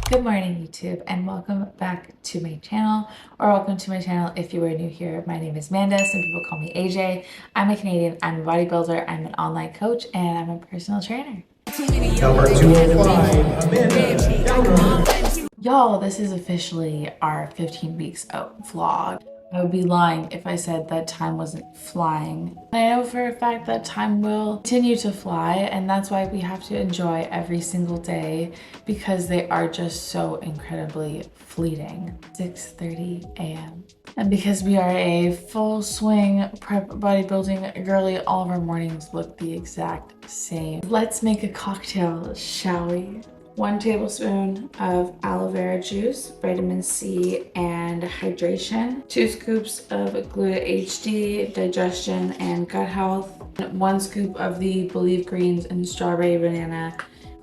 Good morning, YouTube, and welcome back to my channel, or welcome to my channel if you are new here. My name is Manda. Some people call me AJ. I'm a Canadian, I'm a bodybuilder, I'm an online coach, and I'm a personal trainer. Number 205, Amanda. Y'all, this is officially our 15 weeks out vlog. I would be lying if I said that time wasn't flying. I know for a fact that time will continue to fly, and that's why we have to enjoy every single day because they are just so incredibly fleeting. 6:30 a.m. And because we are a full swing prep bodybuilding girly, all of our mornings look the exact same. Let's make a cocktail, shall we? 1 tablespoon of aloe vera juice, vitamin C, and hydration. 2 scoops of Gluta HD, digestion and gut health. 1 scoop of the Believe greens and strawberry banana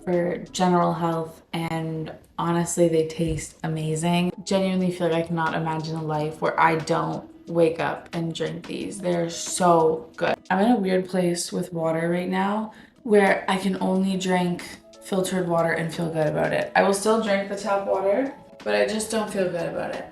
for general health, and honestly, they taste amazing. Genuinely feel like I cannot imagine a life where I don't wake up and drink these. They're so good. I'm in a weird place with water right now where I can only drink filtered water and feel good about it. I will still drink the tap water, but I just don't feel good about it.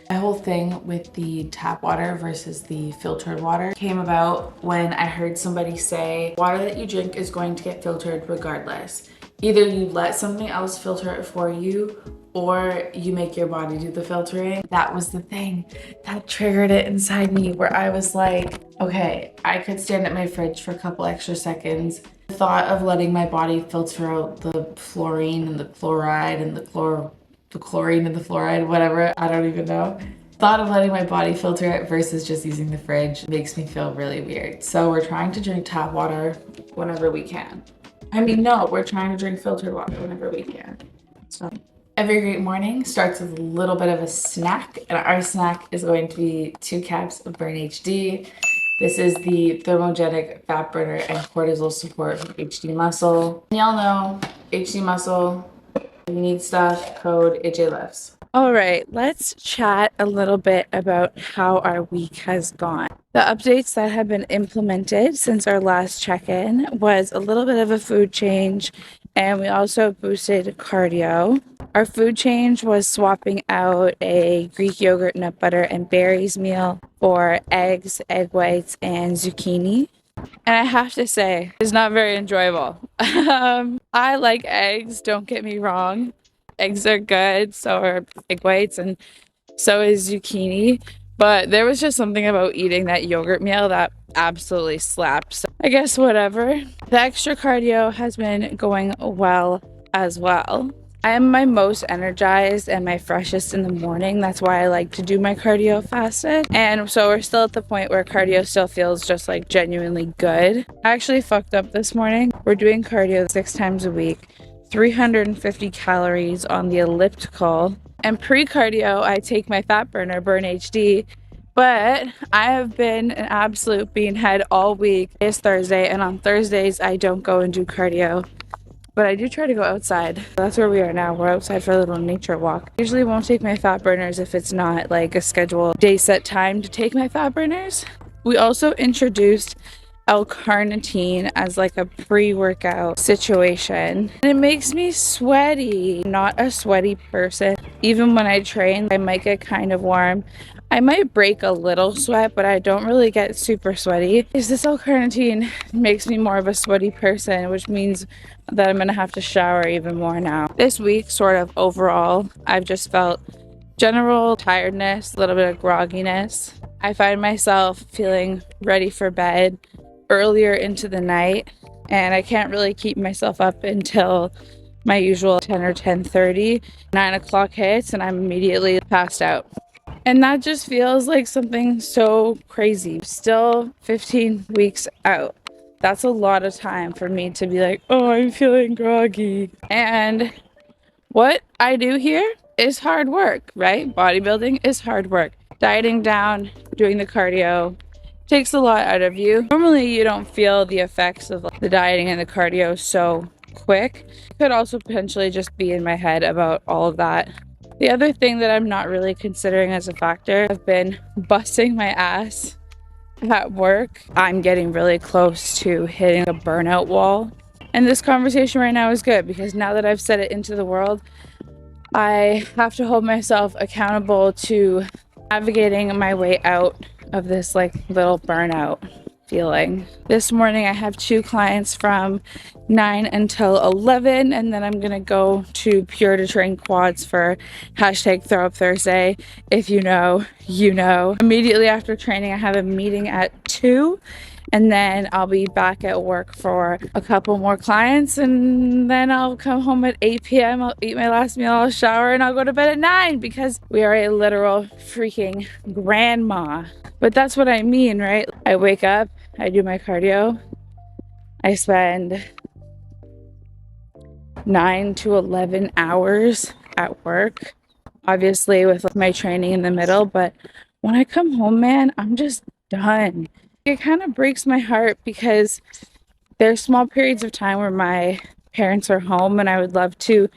My whole thing with the tap water versus the filtered water came about when I heard somebody say, water that you drink is going to get filtered regardless. Either you let something else filter it for you, or you make your body do the filtering. That was the thing that triggered it inside me, where I was like, okay, I could stand at my fridge for a couple extra seconds. The thought of letting my body filter out the fluorine and the chloride and the chlorine and the fluoride, whatever, I don't even know. Thought of letting my body filter it versus just using the fridge makes me feel really weird. So we're trying to drink tap water whenever we can. We're trying to drink filtered water whenever we can. So every great morning starts with a little bit of a snack, and our snack is going to be 2 caps of Burn HD. This is the thermogenic fat burner and cortisol support from HD Muscle. Y'all know HD Muscle, you need stuff, code AJLifts. All right, let's chat a little bit about how our week has gone. The updates that have been implemented since our last check-in was a little bit of a food change, and we also boosted cardio. Our food change was swapping out a Greek yogurt, nut butter, and berries meal for eggs, egg whites, and zucchini. And I have to say, it's not very enjoyable. I like eggs, don't get me wrong. Eggs are good, so are egg whites, and so is zucchini. But there was just something about eating that yogurt meal that absolutely slapped. So I guess whatever. The extra cardio has been going well as well. I am my most energized and my freshest in the morning. That's why I like to do my cardio fastest. And so we're still at the point where cardio still feels just like genuinely good. I actually fucked up this morning. We're doing cardio 6 times a week, 350 calories on the elliptical. And pre-cardio, I take my fat burner, Burn HD. But I have been an absolute beanhead all week. It's Thursday, and on Thursdays, I don't go and do cardio. But I do try to go outside. That's where we are now. We're outside for a little nature walk. Usually won't take my fat burners if it's not like a scheduled day set time to take my fat burners. We also introduced L-carnitine as like a pre-workout situation. And it makes me sweaty. I'm not a sweaty person. Even when I train, I might get kind of warm. I might break a little sweat, but I don't really get super sweaty. This L-carnitine makes me more of a sweaty person, which means that I'm gonna have to shower even more now. This week, sort of overall, I've just felt general tiredness, a little bit of grogginess. I find myself feeling ready for bed earlier into the night, and I can't really keep myself up until my usual 10 or 10:30. 9 o'clock hits and I'm immediately passed out. And that just feels like something so crazy. Still 15 weeks out. That's a lot of time for me to be like, oh, I'm feeling groggy. And what I do here is hard work, right? Bodybuilding is hard work. Dieting down, doing the cardio, takes a lot out of you. Normally you don't feel the effects of the dieting and the cardio so quick. It could also potentially just be in my head about all of that. The other thing that I'm not really considering as a factor, I've been busting my ass at work. I'm getting really close to hitting a burnout wall. And this conversation right now is good because now that I've said it into the world, I have to hold myself accountable to navigating my way out of this like little burnout feeling. This morning I have 2 clients from 9 until 11, and then I'm gonna go to Pure to train quads for hashtag Throw Up Thursday. If you know, you know. Immediately after training I have a meeting at 2, and then I'll be back at work for a couple more clients, and then I'll come home at 8 p.m. I'll eat my last meal, I'll shower, and I'll go to bed at 9 because we are a literal freaking grandma. But that's what I mean, right? I wake up, I do my cardio, I spend 9 to 11 hours at work, obviously with my training in the middle, but when I come home, man, I'm just done. It kind of breaks my heart because there's small periods of time where my parents are home and I would love to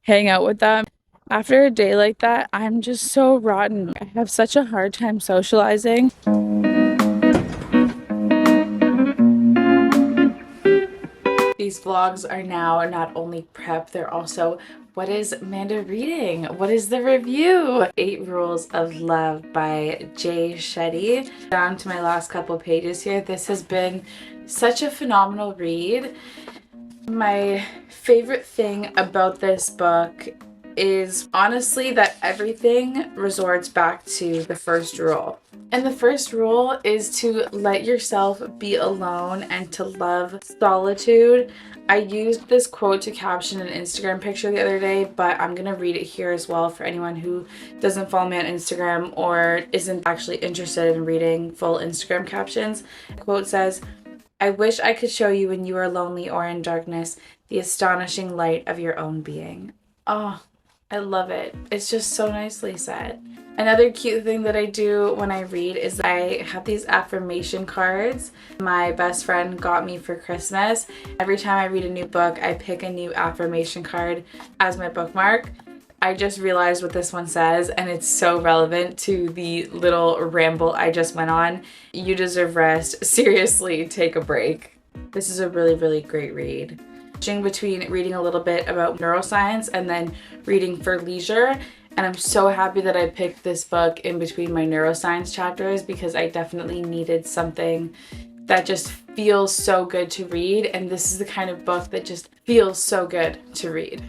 hang out with them. After a day like that, I'm just so rotten. I have such a hard time socializing. These vlogs are now not only prep, they're also what is Amanda reading? What is the review? 8 Rules of Love by Jay Shetty. Down to my last couple pages here. This has been such a phenomenal read. My favorite thing about this book is honestly that everything resorts back to the first rule. And the first rule is to let yourself be alone and to love solitude. I used this quote to caption an Instagram picture the other day, but I'm gonna read it here as well for anyone who doesn't follow me on Instagram or isn't actually interested in reading full Instagram captions. The quote says, "I wish I could show you when you are lonely or in darkness the astonishing light of your own being." Oh, I love it. It's just so nicely said. Another cute thing that I do when I read is I have these affirmation cards my best friend got me for Christmas. Every time I read a new book, I pick a new affirmation card as my bookmark. I just realized what this one says, and it's so relevant to the little ramble I just went on. You deserve rest. Seriously, take a break. This is a really, really great read. Between reading a little bit about neuroscience and then reading for leisure, and I'm so happy that I picked this book in between my neuroscience chapters because I definitely needed something that just feels so good to read, and this is the kind of book that just feels so good to read.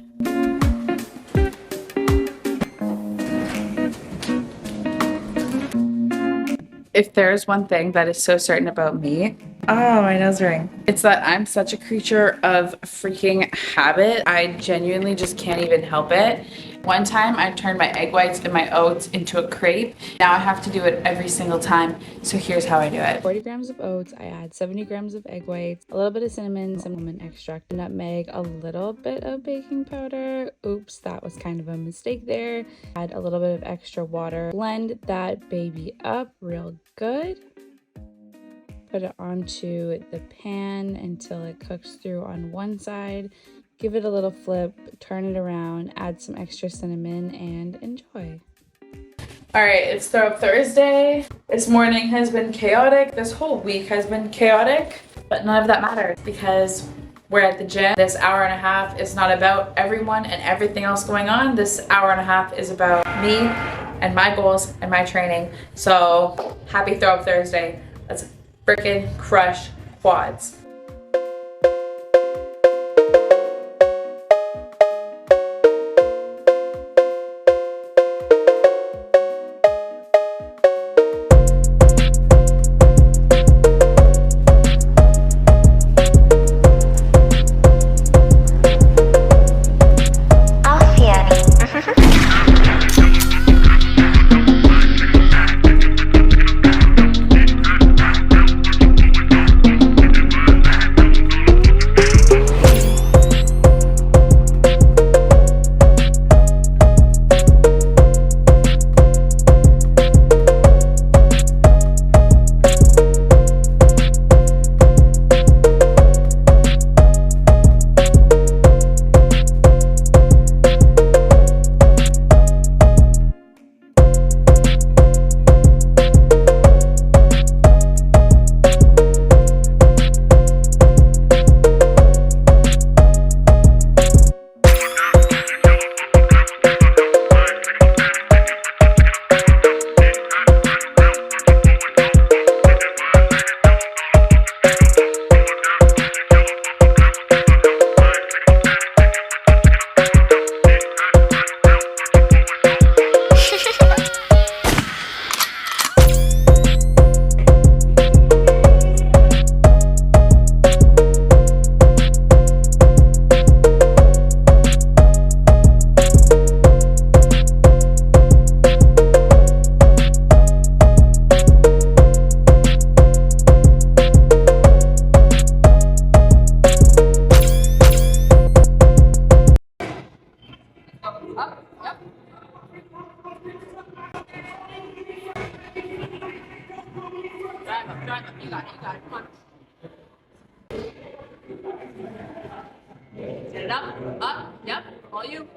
If there's one thing that is so certain about me, oh, my nose ring. It's that I'm such a creature of freaking habit. I genuinely just can't even help it. One time I turned my egg whites and my oats into a crepe. Now I have to do it every single time. So here's how I do it. 40 grams of oats, I add 70 grams of egg whites, a little bit of cinnamon, some lemon extract, nutmeg, a little bit of baking powder. Oops, that was kind of a mistake there. Add a little bit of extra water. Blend that baby up real good. Put it onto the pan until it cooks through on one side. Give it a little flip, turn it around, add some extra cinnamon, and enjoy. All right, it's Throw Up Thursday. This morning has been chaotic. This whole week has been chaotic, but none of that matters because we're at the gym. This hour and a half is not about everyone and everything else going on. This hour and a half is about me and my goals and my training. So happy Throw Up Thursday. Let's freaking crush quads. it up, yep, all you.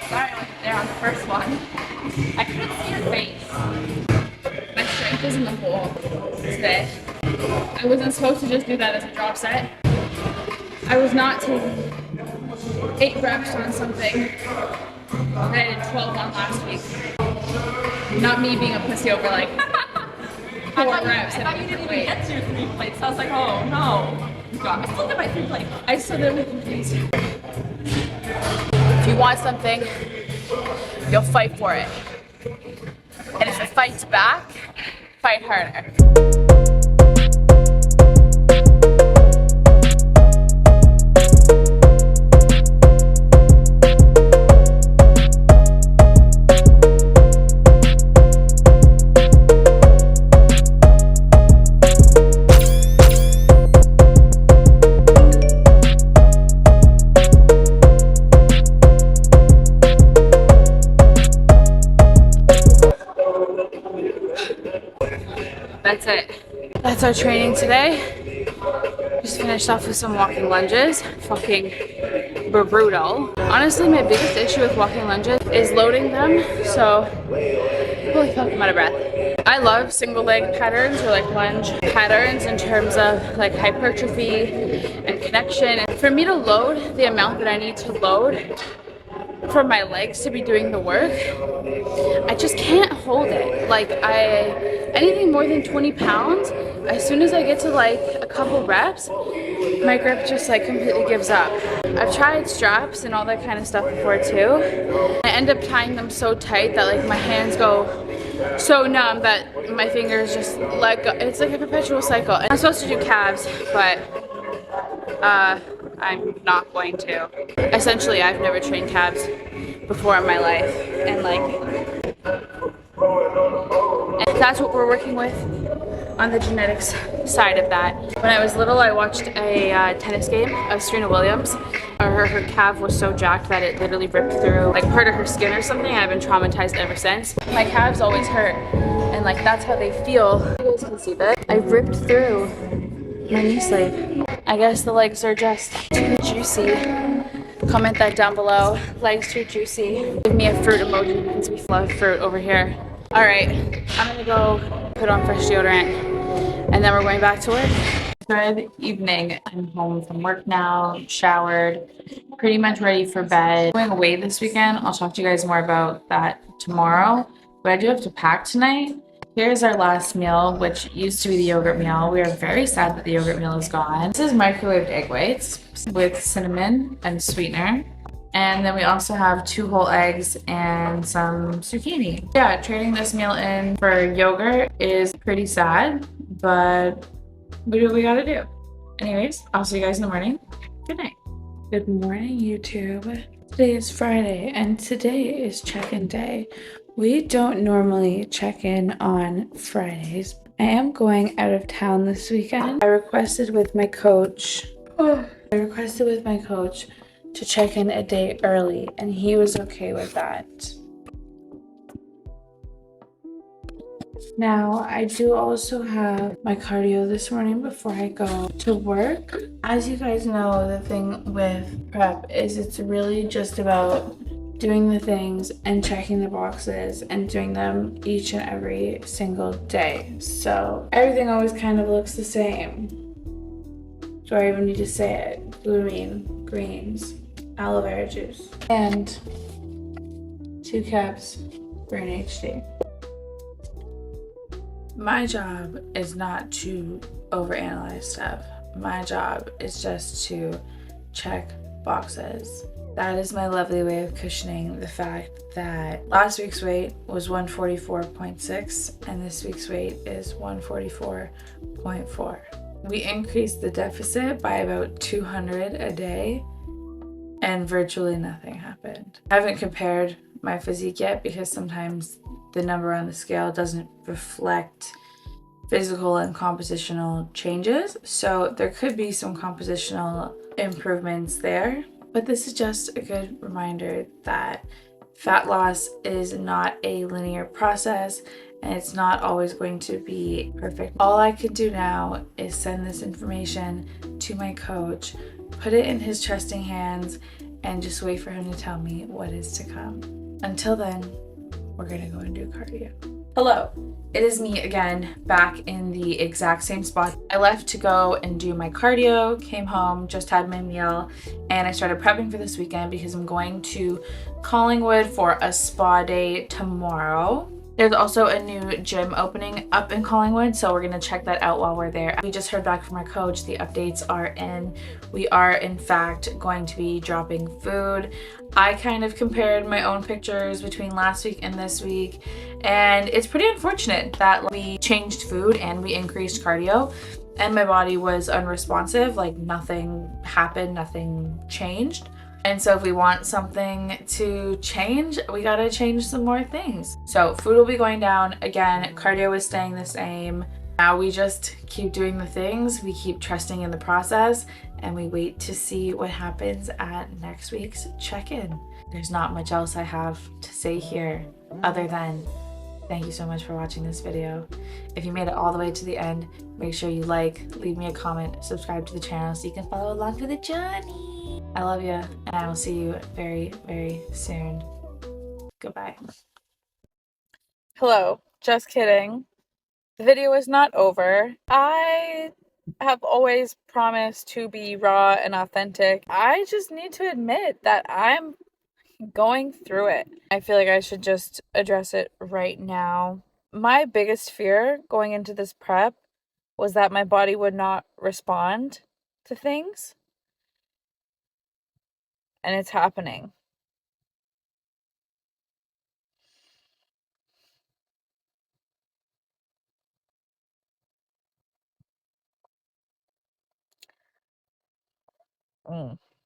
Sorry I wasn't there on the first one. I couldn't see your face. My strength is in the hole today. I wasn't supposed to just do that as a drop set. I was not taking 8 reps on something that I did 12 on last week. Not me being a pussy over like 4 reps. I thought you didn't even get to your 3 plates. So I was like, oh no. God, I still did my 3 plates. I still did my 3 plates. If you want something, you'll fight for it. And if it fights back, fight harder. That's it. That's our training today. Just finished off with some walking lunges. Fucking brutal. Honestly, my biggest issue with walking lunges is loading them. So, holy fuck, I'm out of breath. I love single leg patterns or like lunge patterns in terms of like hypertrophy and connection. And for me to load the amount that I need to load for my legs to be doing the work, I just can't hold it. Like anything more than 20 pounds, as soon as I get to like a couple reps, my grip just like completely gives up. I've tried straps and all that kind of stuff before too. I end up tying them so tight that like my hands go so numb that my fingers just let go. It's like a perpetual cycle. I'm supposed to do calves, but I'm not going to. Essentially, I've never trained calves before in my life, and that's what we're working with on the genetics side of that. When I was little, I watched a tennis game of Serena Williams. Her calf was so jacked that it literally ripped through like part of her skin or something. I've been traumatized ever since. My calves always hurt, and like that's how they feel. You guys can see that. I ripped through my knee sleeve. I guess the legs are just too juicy. Comment that down below. Legs too juicy. Give me a fruit emoji because we love fruit over here. All right, I'm gonna go put on fresh deodorant and then we're going back to work. Good evening. I'm home from work now, showered, pretty much ready for bed. Going away this weekend. I'll talk to you guys more about that tomorrow, but I do have to pack tonight. Here's our last meal, which used to be the yogurt meal. We are very sad that the yogurt meal is gone. This is microwaved egg whites with cinnamon and sweetener. And then we also have 2 whole eggs and some zucchini. Yeah, trading this meal in for yogurt is pretty sad, but we do what we gotta do. Anyways, I'll see you guys in the morning. Good night. Good morning, YouTube. Today is Friday, and today is check-in day. We don't normally check in on Fridays. I am going out of town this weekend. I requested with my coach to check in a day early, and he was okay with that. Now, I do also have my cardio this morning before I go to work. As you guys know, the thing with prep is it's really just about doing the things and checking the boxes and doing them each and every single day. So everything always kind of looks the same. Do I even need to say it? Glutamine, greens, aloe vera juice, and 2 cups Brain HD. My job is not to overanalyze stuff. My job is just to check boxes. That is my lovely way of cushioning the fact that last week's weight was 144.6 and this week's weight is 144.4. We increased the deficit by about 200 a day and virtually nothing happened. I haven't compared my physique yet because sometimes the number on the scale doesn't reflect physical and compositional changes. So there could be some compositional improvements there. But this is just a good reminder that fat loss is not a linear process and it's not always going to be perfect. All I can do now is send this information to my coach, put it in his trusting hands, and just wait for him to tell me what is to come. Until then, we're gonna go and do cardio. Hello, it is me again, back in the exact same spot. I left to go and do my cardio, came home, just had my meal, and I started prepping for this weekend because I'm going to Collingwood for a spa day tomorrow. There's also a new gym opening up in Collingwood, so we're gonna check that out while we're there. We just heard back from our coach, the updates are in. We are in fact going to be dropping food. I kind of compared my own pictures between last week and this week, and it's pretty unfortunate that we changed food and we increased cardio and my body was unresponsive, like nothing happened, nothing changed. And so if we want something to change, we gotta change some more things. So food will be going down. Again, cardio is staying the same. Now we just keep doing the things, we keep trusting in the process, and we wait to see what happens at next week's check-in. There's not much else I have to say here other than thank you so much for watching this video. If you made it all the way to the end, make sure you like, leave me a comment, subscribe to the channel so you can follow along for the journey. I love you, and I will see you very, very soon. Goodbye. Hello, just kidding. The video is not over. I have always promised to be raw and authentic. I just need to admit that I'm going through it. I feel like I should just address it right now. My biggest fear going into this prep was that my body would not respond to things. And it's happening.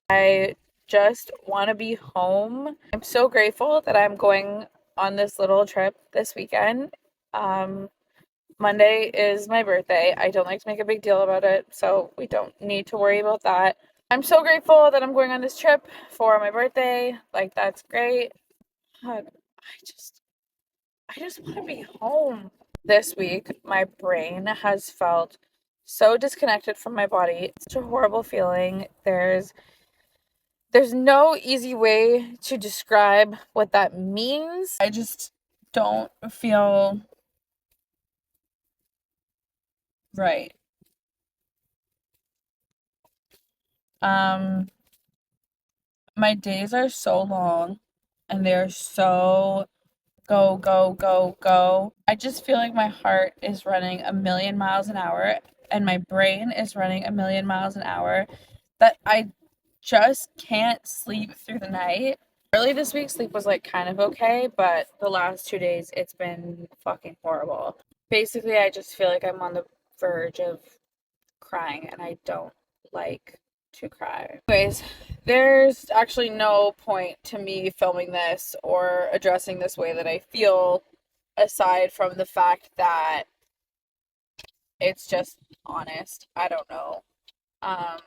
I just want to be home. I'm so grateful that I'm going on this little trip this weekend. Monday is my birthday. I don't like to make a big deal about it, so we don't need to worry about that. I'm so grateful that I'm going on this trip for my birthday. Like, that's great. God, I just want to be home. This week, my brain has felt so disconnected from my body. It's such a horrible feeling. There's no easy way to describe what that means. I just don't feel right. My days are so long and they're so go, go, go, go. I just feel like my heart is running a million miles an hour and my brain is running a million miles an hour that I just can't sleep through the night. Early this week, sleep was like kind of okay, but the last 2 days, it's been fucking horrible. Basically, I just feel like I'm on the verge of crying and I don't like to cry. Anyways, there's actually no point to me filming this or addressing this way that I feel aside from the fact that it's just honest. I don't know. I'm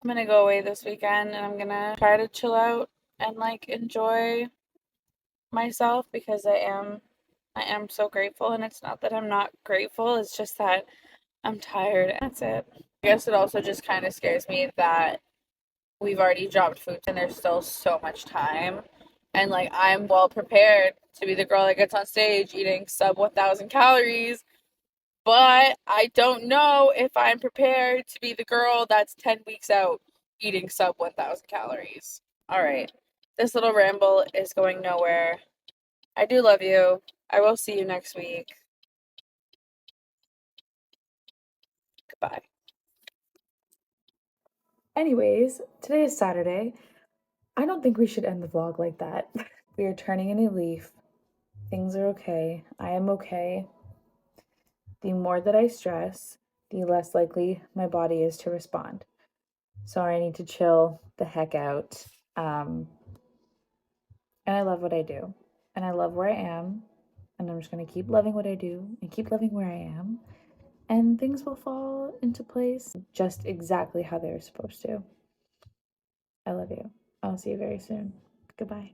gonna go away this weekend and I'm gonna try to chill out and like enjoy myself because I am so grateful, and it's not that I'm not grateful, it's just that I'm tired and that's it. I guess it also just kind of scares me that we've already dropped food and there's still so much time, and like I'm well prepared to be the girl that gets on stage eating sub 1,000 calories, but I don't know if I'm prepared to be the girl that's 10 weeks out eating sub 1,000 calories. All right, this little ramble is going nowhere. I do love you. I will see you next week. Goodbye. Anyways, today is Saturday. I don't think we should end the vlog like that. We are turning a new leaf. Things are okay. I am okay. The more that I stress, the less likely my body is to respond. So I need to chill the heck out. And I love what I do. And I love where I am. And I'm just going to keep loving what I do and keep loving where I am. And things will fall into place just exactly how they're supposed to. I love you. I'll see you very soon. Goodbye.